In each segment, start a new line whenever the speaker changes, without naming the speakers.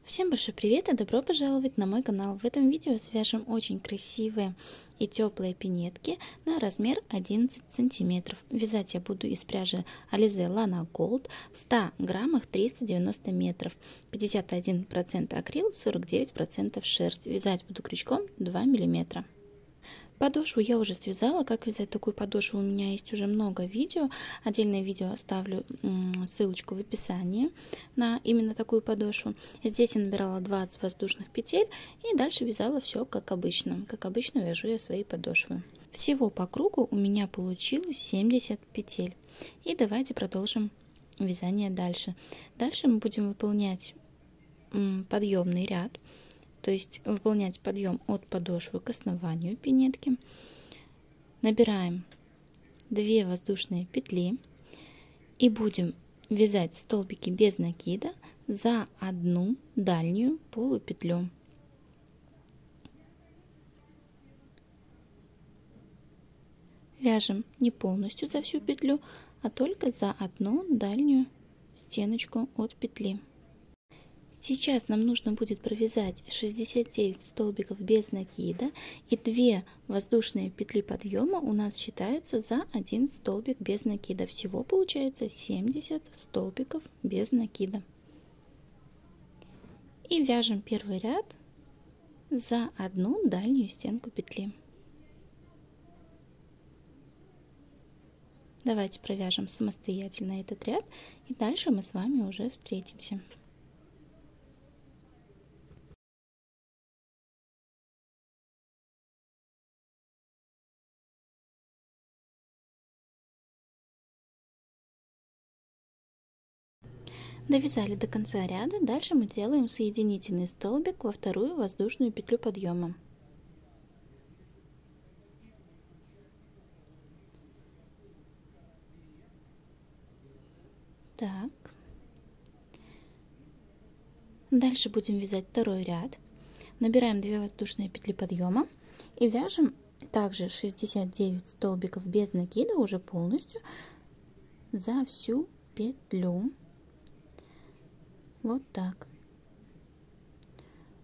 Всем большой привет и добро пожаловать на мой канал. В этом видео свяжем очень красивые и теплые пинетки на размер 11 сантиметров. Вязать я буду из пряжи Alize Lana Gold в 100 граммах 390 метров. 51% акрил, 49% шерсть. Вязать буду крючком 2 миллиметра. Подошву я уже связала. Как вязать такую подошву, у меня есть уже много видео. Отдельное видео оставлю ссылочку в описании на именно такую подошву. Здесь я набирала 20 воздушных петель и дальше вязала все как обычно. Как обычно вяжу я свои подошвы. Всего по кругу у меня получилось 70 петель. И давайте продолжим вязание дальше. Дальше мы будем выполнять подъемный ряд. То есть выполнять подъем от подошвы к основанию пинетки. Набираем 2 воздушные петли и будем вязать столбики без накида за одну дальнюю полупетлю. Вяжем не полностью за всю петлю, а только за одну дальнюю стеночку от петли. Сейчас нам нужно будет провязать 69 столбиков без накида, и 2 воздушные петли подъема у нас считаются за один столбик без накида. Всего получается 70 столбиков без накида. И вяжем первый ряд за одну дальнюю стенку петли. Давайте провяжем самостоятельно этот ряд, и дальше мы с вами уже встретимся. Довязали до конца ряда, дальше мы делаем соединительный столбик во вторую воздушную петлю подъема. Так. Дальше будем вязать второй ряд. Набираем 2 воздушные петли подъема и вяжем также 69 столбиков без накида уже полностью за всю петлю. Вот так.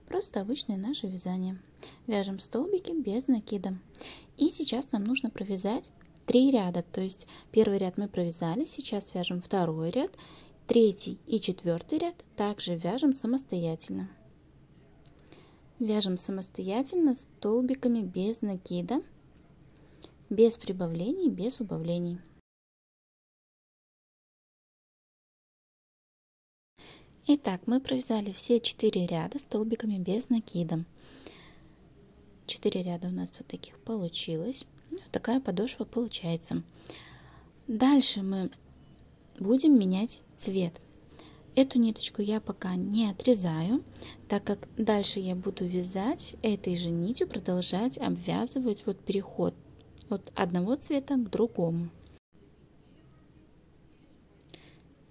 Просто обычное наше вязание. Вяжем столбики без накида. И сейчас нам нужно провязать 3 ряда. То есть первый ряд мы провязали, сейчас вяжем второй ряд, третий и четвертый ряд также вяжем самостоятельно. Вяжем самостоятельно столбиками без накида, без прибавлений, без убавлений. Итак, мы провязали все 4 ряда столбиками без накида. 4 ряда у нас вот таких получилось. Вот такая подошва получается. Дальше мы будем менять цвет. Эту ниточку я пока не отрезаю, так как дальше я буду вязать этой же нитью, продолжать обвязывать вот переход от одного цвета к другому.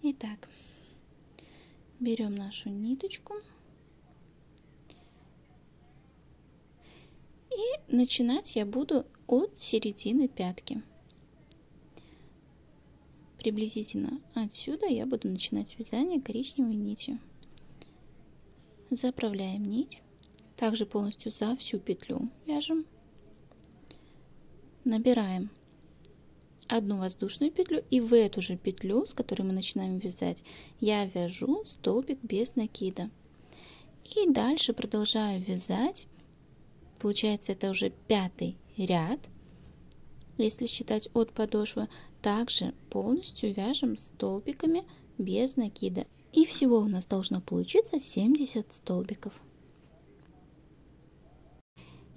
Итак, берем нашу ниточку и начинать я буду от середины пятки. Приблизительно отсюда я буду начинать вязание коричневой нитью. Заправляем нить, также полностью за всю петлю вяжем. Набираем одну воздушную петлю, и в эту же петлю, с которой мы начинаем вязать, я вяжу столбик без накида. И дальше продолжаю вязать. Получается, это уже 5-й ряд, если считать от подошвы. Также полностью вяжем столбиками без накида. И всего у нас должно получиться 70 столбиков.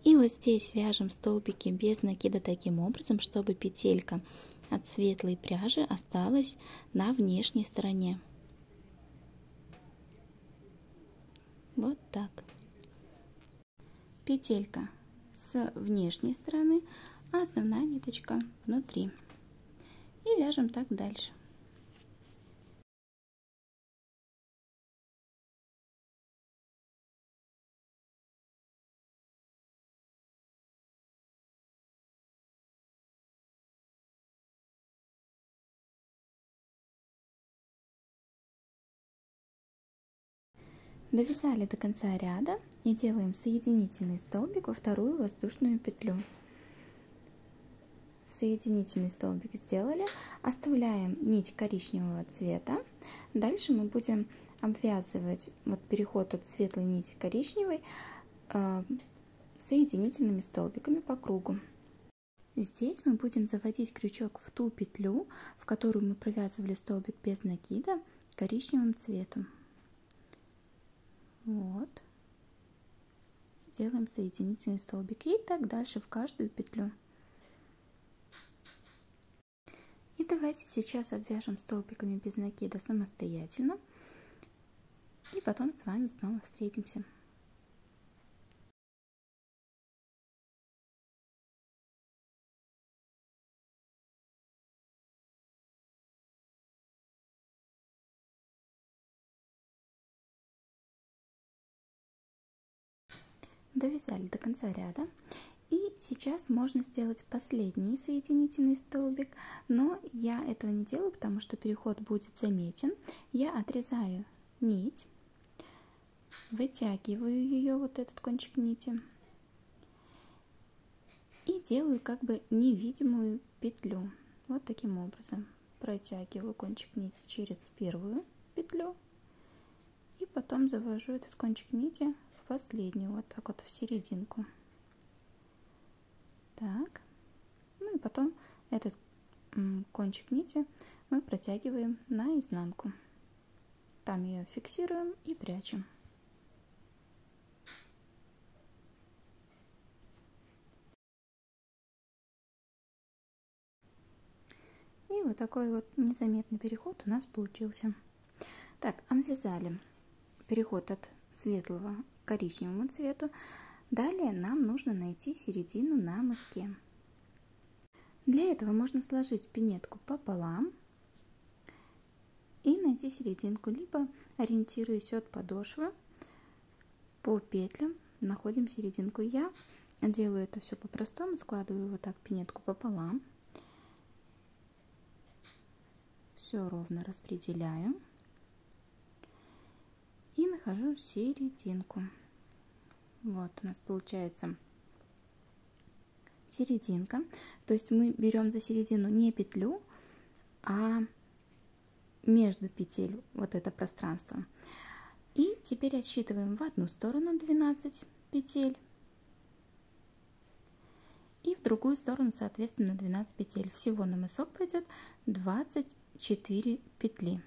И вот здесь вяжем столбики без накида таким образом, чтобы петелька от светлой пряжи осталась на внешней стороне. Вот так. Петелька с внешней стороны, а основная ниточка внутри. И вяжем так дальше. Довязали до конца ряда и делаем соединительный столбик во вторую воздушную петлю. Соединительный столбик сделали, оставляем нить коричневого цвета. Дальше мы будем обвязывать вот переход от светлой нити к коричневой соединительными столбиками по кругу. Здесь мы будем заводить крючок в ту петлю, в которую мы провязывали столбик без накида коричневым цветом. Вот. Делаем соединительный столбик и так дальше в каждую петлю. И давайте сейчас обвяжем столбиками без накида самостоятельно. И потом с вами снова встретимся. Довязали до конца ряда. И сейчас можно сделать последний соединительный столбик, но я этого не делаю, потому что переход будет заметен. Я отрезаю нить, вытягиваю ее, вот этот кончик нити, и делаю как бы невидимую петлю. Вот таким образом протягиваю кончик нити через первую петлю и потом завожу этот кончик нити в последнюю, вот так вот в серединку. Так, ну и потом этот кончик нити мы протягиваем на изнанку. Там ее фиксируем и прячем. И вот такой вот незаметный переход у нас получился. Так, обвязали переход от светлого к коричневому цвету. Далее нам нужно найти середину на мыске. Для этого можно сложить пинетку пополам и найти серединку, либо ориентируясь от подошвы по петлям находим серединку. Я делаю это все по-простому, складываю вот так пинетку пополам, все ровно распределяю и нахожу серединку. Вот у нас получается серединка, то есть мы берем за середину не петлю, а между петель вот это пространство. И теперь отсчитываем в одну сторону 12 петель и в другую сторону соответственно 12 петель. Всего на мысок пойдет 24 петли.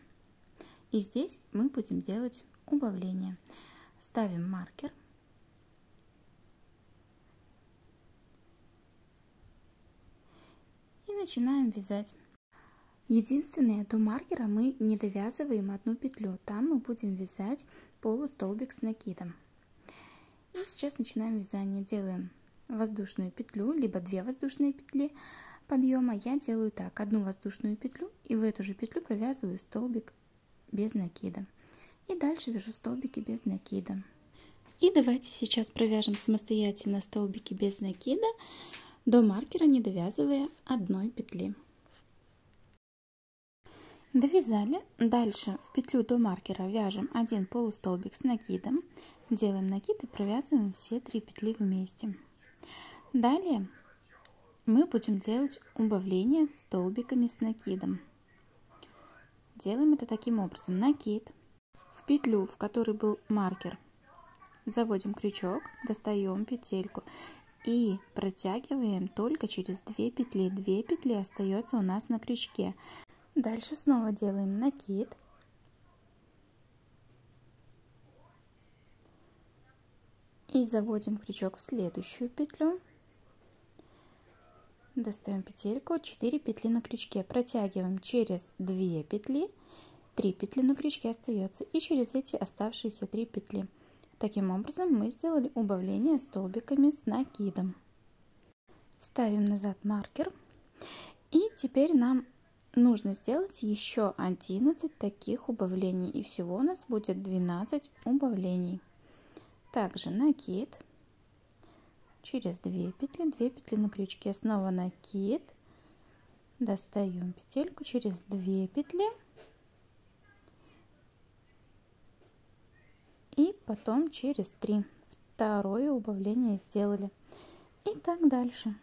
И здесь мы будем делать убавление. Ставим маркер. И начинаем вязать. Единственное, до маркера мы не довязываем одну петлю. Там мы будем вязать полустолбик с накидом. И сейчас начинаем вязание. Делаем воздушную петлю, либо 2 воздушные петли подъема. Я делаю так: одну воздушную петлю и в эту же петлю провязываю столбик без накида. И дальше вяжу столбики без накида. И давайте сейчас провяжем самостоятельно столбики без накида, до маркера не довязывая одной петли. Довязали. Дальше в петлю до маркера вяжем один полустолбик с накидом, делаем накид и провязываем все 3 петли вместе. Далее мы будем делать убавление столбиками с накидом. Делаем это таким образом: накид, в петлю, в которой был маркер, заводим крючок, достаем петельку и протягиваем только через 2 петли. 2 петли остается у нас на крючке. Дальше снова делаем накид, и заводим крючок в следующую петлю, достаем петельку, 4 петли на крючке, протягиваем через 2 петли, 3 петли на крючке остается, и через эти оставшиеся 3 петли. Таким образом мы сделали убавление столбиками с накидом. Ставим назад маркер, и теперь нам нужно сделать еще 11 таких убавлений, и всего у нас будет 12 убавлений. Также накид через 2 петли, 2 петли на крючке, снова накид, достаем петельку через 2 петли и потом через 3 второе убавление сделали. И так дальше.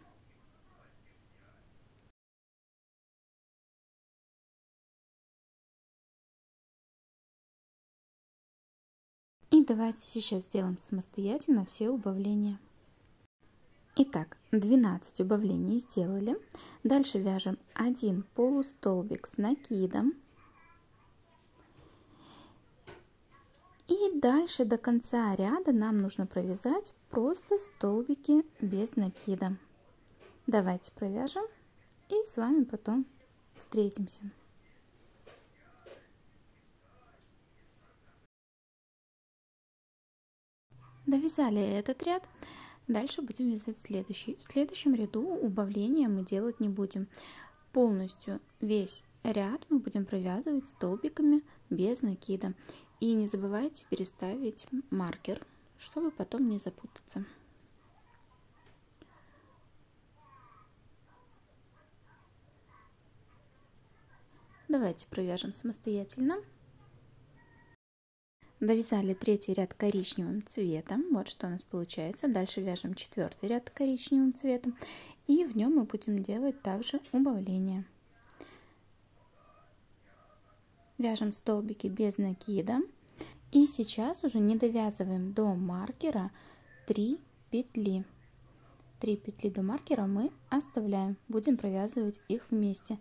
И давайте сейчас сделаем самостоятельно все убавления. Итак, 12 убавлений сделали. Дальше вяжем 1 полустолбик с накидом. И дальше до конца ряда нам нужно провязать просто столбики без накида. Давайте провяжем и с вами потом встретимся. Довязали этот ряд, дальше будем вязать следующий. В следующем ряду убавления мы делать не будем. Полностью весь ряд мы будем провязывать столбиками без накида. И не забывайте переставить маркер, чтобы потом не запутаться. Давайте провяжем самостоятельно. Довязали третий ряд коричневым цветом. Вот что у нас получается. Дальше вяжем четвертый ряд коричневым цветом. И в нем мы будем делать также убавления. Вяжем столбики без накида. И сейчас уже не довязываем до маркера 3 петли. 3 петли до маркера мы оставляем. Будем провязывать их вместе.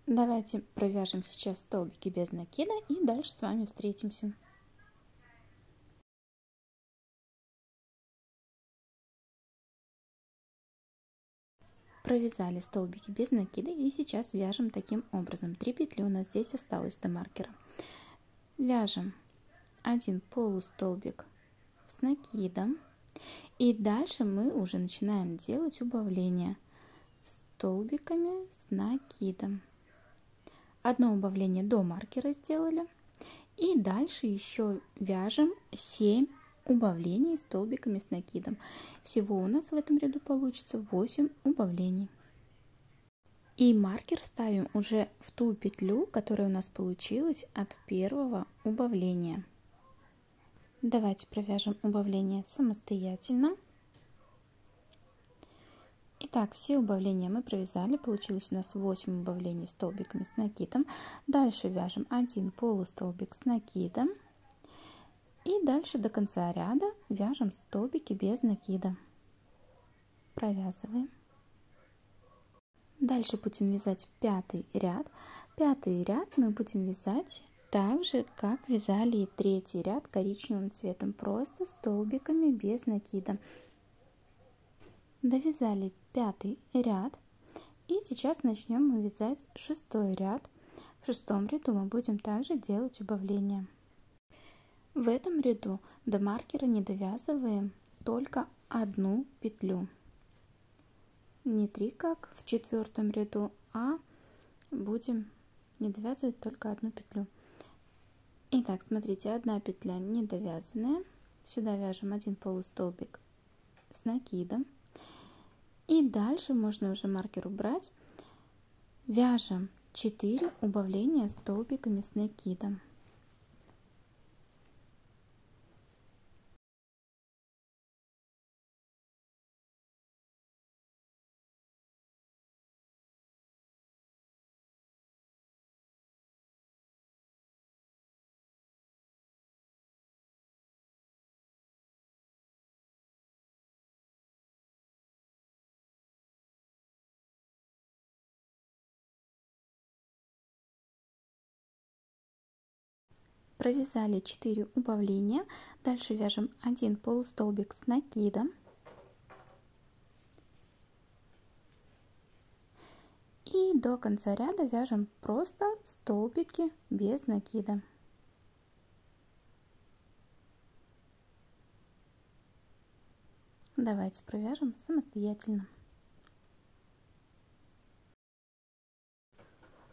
Давайте провяжем сейчас столбики без накида и дальше с вами встретимся. Провязали столбики без накида и сейчас вяжем таким образом. 3 петли у нас здесь осталось до маркера. Вяжем 1 полустолбик с накидом и дальше мы уже начинаем делать убавления столбиками с накидом. Одно убавление до маркера сделали и дальше еще вяжем 7 убавлений столбиками с накидом. Всего у нас в этом ряду получится 8 убавлений. И маркер ставим уже в ту петлю, которая у нас получилась от первого убавления. Давайте провяжем убавление самостоятельно. Итак, все убавления мы провязали. Получилось у нас 8 убавлений столбиками с накидом. Дальше вяжем 1 полустолбик с накидом. И дальше до конца ряда вяжем столбики без накида. Провязываем. Дальше будем вязать пятый ряд. Пятый ряд мы будем вязать так же, как вязали и третий ряд коричневым цветом. Просто столбиками без накида. Довязали пятый ряд. И сейчас начнем мы вязать шестой ряд. В шестом ряду мы будем также делать убавления. В этом ряду до маркера не довязываем только одну петлю. Не 3, как в четвертом ряду, а будем не довязывать только одну петлю. Итак, смотрите, одна петля не довязанная. Сюда вяжем 1 полустолбик с накидом. И дальше можно уже маркер убрать. Вяжем 4 убавления столбиками с накидом. Провязали 4 убавления. Дальше вяжем 1 полустолбик с накидом. И до конца ряда вяжем просто столбики без накида. Давайте провяжем самостоятельно.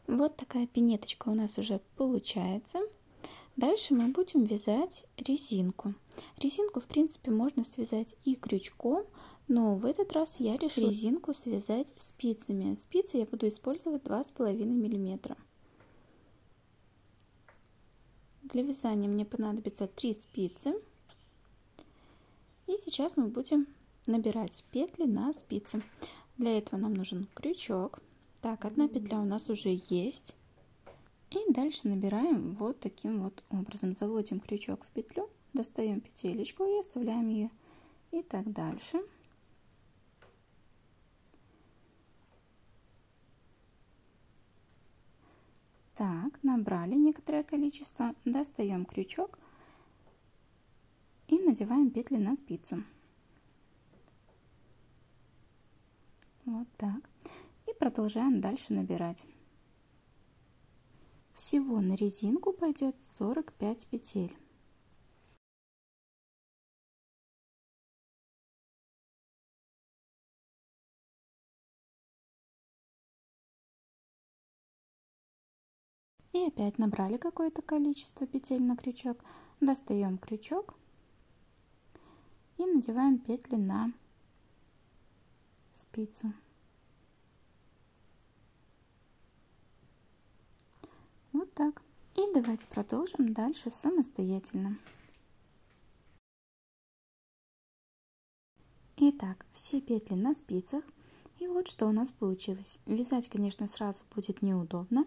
Вот такая пинеточка у нас уже получается. Дальше мы будем вязать резинку. Резинку, в принципе, можно связать и крючком, но в этот раз я решила резинку связать спицами. Спицы я буду использовать 2,5 мм. Для вязания мне понадобится 3 спицы. И сейчас мы будем набирать петли на спицы. Для этого нам нужен крючок. Так, одна петля у нас уже есть. И дальше набираем вот таким вот образом. Заводим крючок в петлю, достаем петелечку и оставляем ее. И так дальше. Так, набрали некоторое количество, достаем крючок и надеваем петли на спицу. Вот так. И продолжаем дальше набирать. Всего на резинку пойдет 45 петель. И опять набрали какое-то количество петель на крючок. Достаем крючок и надеваем петли на спицу. Вот так. И давайте продолжим дальше самостоятельно. Итак, все петли на спицах. И вот что у нас получилось. Вязать, конечно, сразу будет неудобно,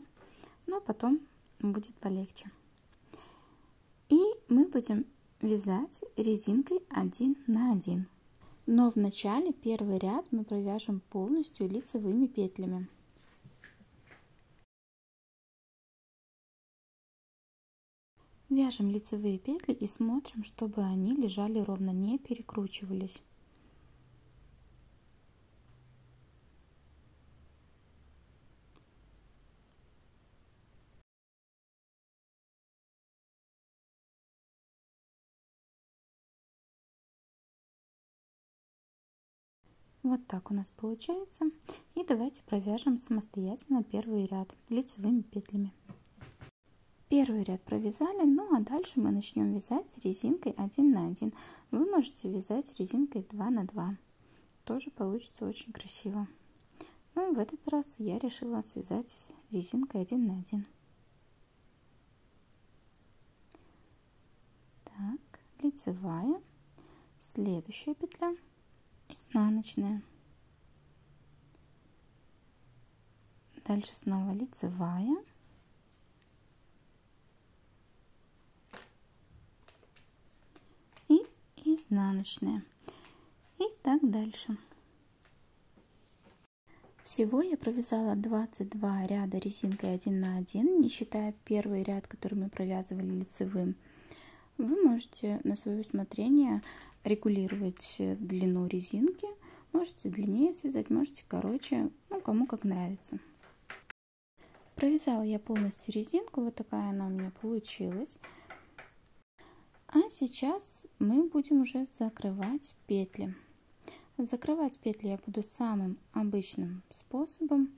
но потом будет полегче. И мы будем вязать резинкой 1 на 1. Но в начале первый ряд мы провяжем полностью лицевыми петлями. Вяжем лицевые петли и смотрим, чтобы они лежали ровно, не перекручивались. Вот так у нас получается. И давайте провяжем самостоятельно первый ряд лицевыми петлями. Первый ряд провязали, ну а дальше мы начнем вязать резинкой 1 на 1. Вы можете вязать резинкой 2 на 2. Тоже получится очень красиво. Но в этот раз я решила связать резинкой 1 на 1. Так, лицевая, следующая петля, изнаночная. Дальше снова лицевая. И изнаночная. И так дальше. Всего я провязала 22 ряда резинкой 1 на 1, не считая первый ряд, который мы провязывали лицевым. Вы можете на свое усмотрение регулировать длину резинки. Можете длиннее связать, можете короче, ну кому как нравится. Провязала я полностью резинку, вот такая она у меня получилась. А сейчас мы будем уже закрывать петли. Закрывать петли я буду самым обычным способом.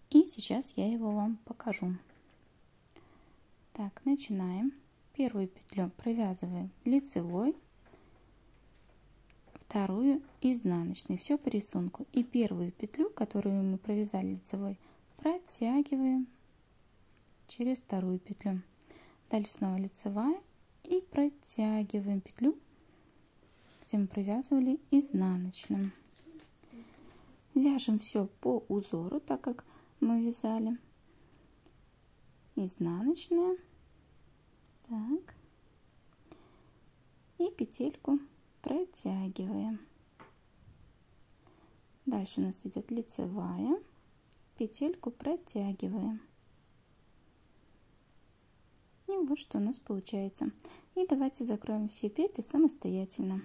И сейчас я его вам покажу. Так, начинаем. Первую петлю провязываем лицевой, вторую изнаночной. Все по рисунку. И первую петлю, которую мы провязали лицевой, протягиваем через вторую петлю. Дальше снова лицевая и протягиваем петлю, где мы провязывали изнаночным. Вяжем все по узору, так как мы вязали. Изнаночная. Так. И петельку протягиваем. Дальше у нас идет лицевая. Петельку протягиваем. И вот что у нас получается. И давайте закроем все петли самостоятельно.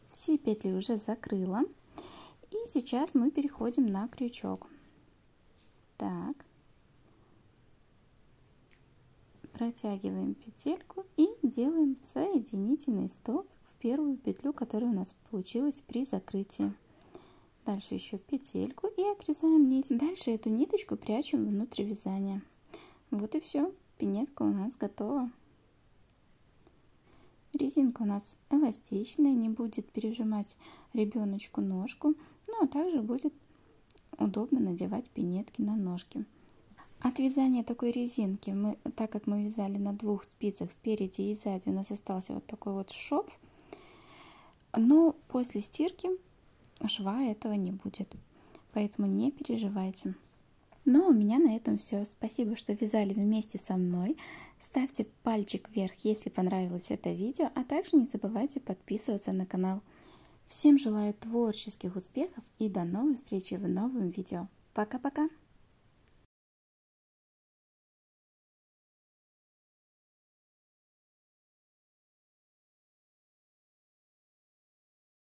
Все петли уже закрыла. И сейчас мы переходим на крючок. Так. Протягиваем петельку и делаем соединительный столб в первую петлю, которая у нас получилась при закрытии. Дальше еще петельку и отрезаем нить. Дальше эту ниточку прячем внутрь вязания. Вот и все. Пинетка у нас готова. Резинка у нас эластичная, не будет пережимать ребеночку ножку, ну а также будет удобно надевать пинетки на ножки. От вязания такой резинки, так как мы вязали на 2 спицах спереди и сзади, у нас остался вот такой вот шов, но после стирки шва этого не будет, поэтому не переживайте. Но у меня на этом все. Спасибо, что вязали вместе со мной. Ставьте пальчик вверх, если понравилось это видео, а также не забывайте подписываться на канал. Всем желаю творческих успехов и до новых встреч в новом видео. Пока-пока!